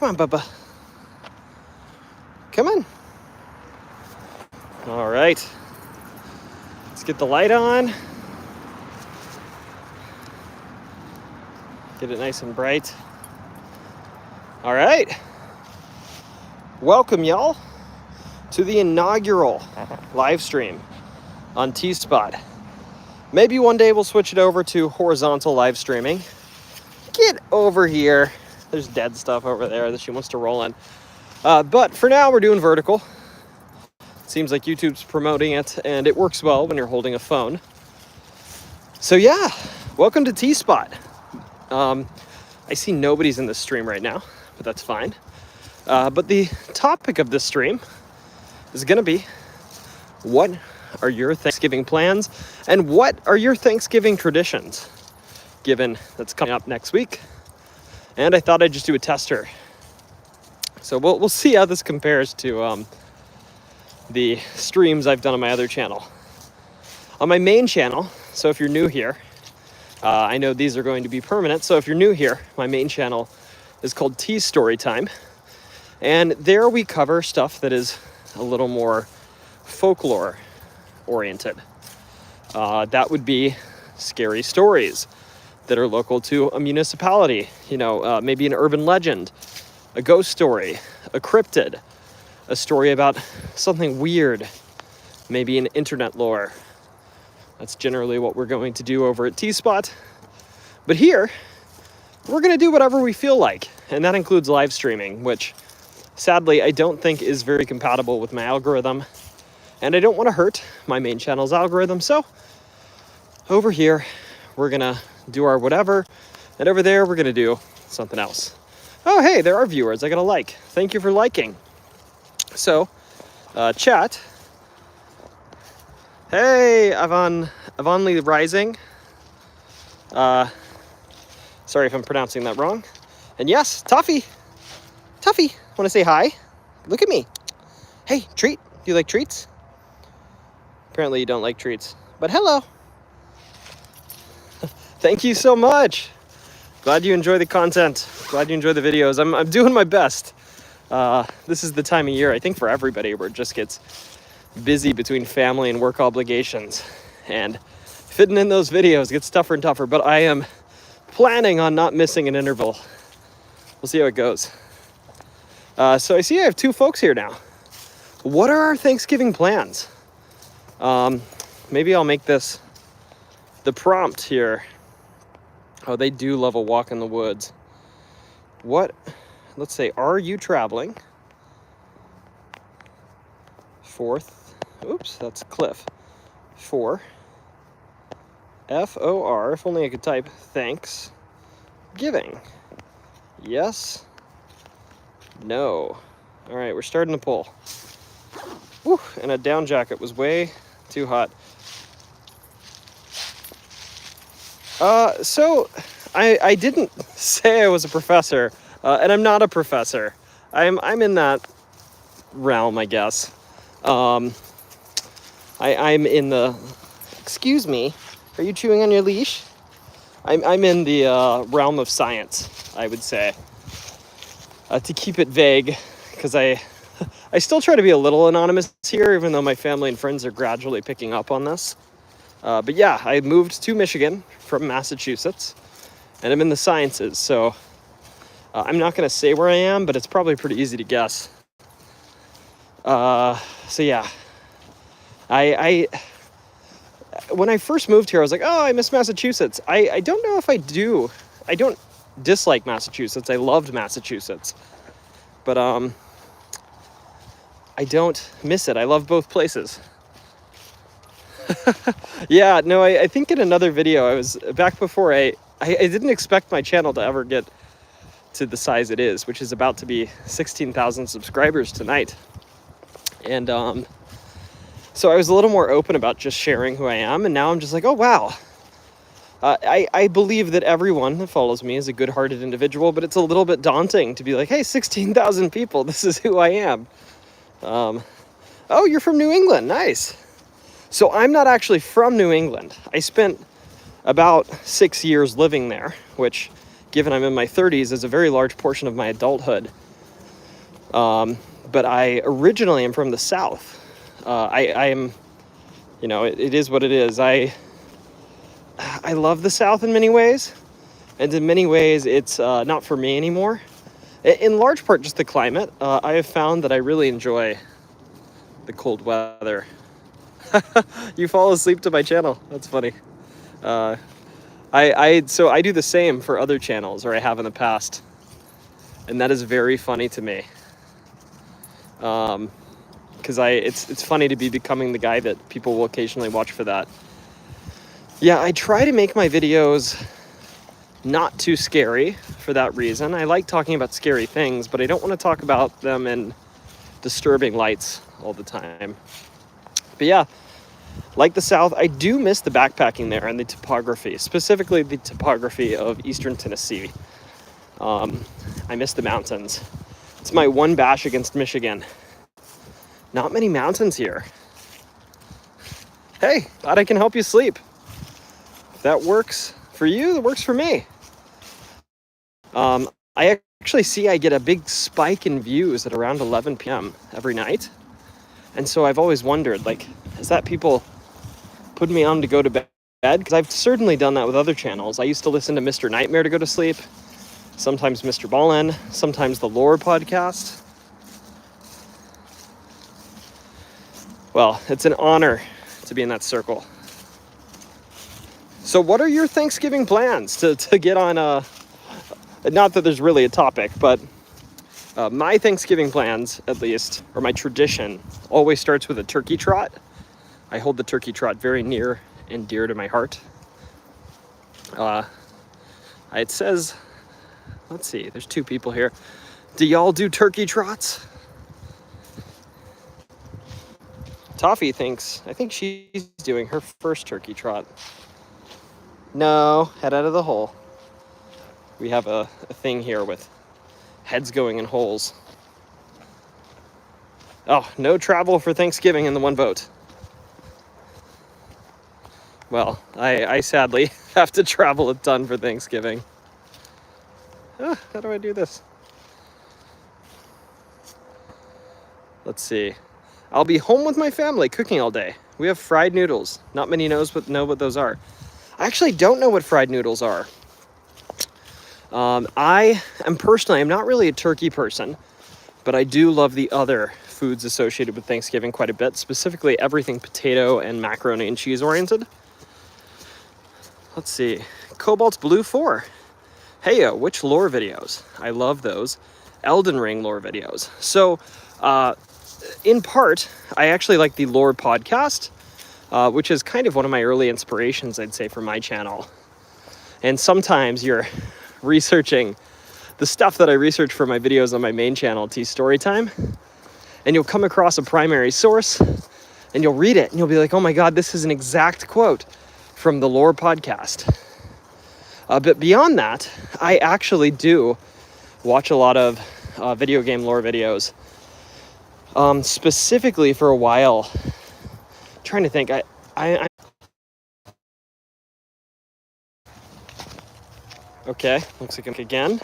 Come on, Bubba. Come on. All right. Let's get the light on. Get it nice and bright. All right. Welcome, y'all, to the inaugural live stream on T-Spot. Maybe one day we'll switch it over to horizontal live streaming. Get over here. There's dead stuff over there that she wants to roll in. But for now, we're doing vertical. Seems like YouTube's promoting it, and it works well when you're holding a phone. So yeah, welcome to T-Spot. I see nobody's in this stream right now, but that's fine. But the topic of this stream is going to be, what are your Thanksgiving plans, and what are your Thanksgiving traditions, given that's coming up next week? And I thought I'd just do a tester. So we'll see how this compares to the streams I've done on my other channel. On my main channel, so if you're new here, I know these are going to be permanent, so if you're new here, my main channel is called T Storytime. And there we cover stuff that is a little more folklore oriented. That would be scary stories that are local to a municipality, maybe an urban legend, a ghost story, a cryptid, a story about something weird, maybe an internet lore. That's generally what we're going to do over at T-Spot. But here, we're going to do whatever we feel like, and that includes live streaming, which sadly I don't think is very compatible with my algorithm, and I don't want to hurt my main channel's algorithm, so over here we're going to do our whatever, and over there we're going to do something else. Oh, hey, there are viewers. I got a like. Thank you for liking. So, chat. Hey, Avonlea Rising. Sorry if I'm pronouncing that wrong. And yes, Tuffy, want to say hi? Look at me. Hey, treat. Do you like treats? Apparently you don't like treats, but hello. Thank you so much. Glad you enjoy the content. Glad you enjoy the videos. I'm doing my best. This is the time of year, I think, for everybody where it just gets busy between family and work obligations. And fitting in those videos gets tougher and tougher, but I am planning on not missing an interval. We'll see how it goes. So I see I have two folks here now. What are our Thanksgiving plans? Maybe I'll make this the prompt here. Oh, they do love a walk in the woods. Let's say, are you traveling? Oops, that's Cliff. For FOR, if only I could type Thanksgiving. Yes. No. All right, we're starting to pull. Whew, and a down jacket was way too hot. So I didn't say I was a professor, and I'm not a professor. I'm in that realm, I guess. I'm in the, excuse me, are you chewing on your leash? I'm in the realm of science, I would say, to keep it vague, because I still try to be a little anonymous here, even though my family and friends are gradually picking up on this. But yeah, I moved to Michigan from Massachusetts, and I'm in the sciences, so I'm not going to say where I am, but it's probably pretty easy to guess. So yeah, I when I first moved here, I was like, oh, I miss Massachusetts. I don't know if I do. I don't dislike Massachusetts. I loved Massachusetts, but I don't miss it. I love both places. Yeah, no, I think in another video, I was back before I didn't expect my channel to ever get to the size it is, which is about to be 16,000 subscribers tonight. And so I was a little more open about just sharing who I am, and now I'm just like, oh wow. I believe that everyone that follows me is a good-hearted individual, but it's a little bit daunting to be like, hey, 16,000 people, this is who I am. Oh, you're from New England, nice. So I'm not actually from New England. I spent about 6 years living there, which, given I'm in my 30s, is a very large portion of my adulthood. But I originally am from the South. I am, you know, it is what it is. I love the South in many ways, and in many ways it's not for me anymore. In large part just the climate. I have found that I really enjoy the cold weather. You fall asleep to my channel. That's funny. So I do the same for other channels, or I have in the past, and that is very funny to me. Because it's funny to be becoming the guy that people will occasionally watch for that. Yeah, I try to make my videos not too scary for that reason. I like talking about scary things, but I don't want to talk about them in disturbing lights all the time. But yeah, like the South, I do miss the backpacking there and the topography, specifically the topography of Eastern Tennessee. I miss the mountains. It's my one bash against Michigan. Not many mountains here. Hey, glad I can help you sleep. If that works for you, that works for me. I actually see I get a big spike in views at around 11 p.m. every night. And so I've always wondered, like, is that people putting me on to go to bed? Because I've certainly done that with other channels. I used to listen to Mr. Nightmare to go to sleep, sometimes Mr. Ballin, sometimes the Lore podcast. Well, it's an honor to be in that circle. So what are your Thanksgiving plans to get on not that there's really a topic, but my Thanksgiving plans, at least, or my tradition, always starts with a turkey trot. I hold the turkey trot very near and dear to my heart. It says, let's see, there's two people here. Do y'all do turkey trots? Toffee I think she's doing her first turkey trot. No, head out of the hole. We have a thing here with heads going in holes. Oh, no travel for Thanksgiving in the one boat. Well, I sadly have to travel a ton for Thanksgiving. How do I do this? Let's see. I'll be home with my family cooking all day. We have fried noodles. Not many know what those are. I actually don't know what fried noodles are. I'm not really a turkey person, but I do love the other foods associated with Thanksgiving quite a bit, specifically everything potato and macaroni and cheese oriented. Let's see. Cobalt Blue 4. Heyo, which lore videos? I love those. Elden Ring lore videos. So, in part, I actually like the Lore podcast, which is kind of one of my early inspirations, I'd say, for my channel. And sometimes you're researching the stuff that I research for my videos on my main channel, T Storytime, and you'll come across a primary source, and you'll read it, and you'll be like, oh my god, this is an exact quote from the Lore podcast. But beyond that, I actually do watch a lot of video game lore videos. Specifically for a while, trying to think, okay, looks like I'm again.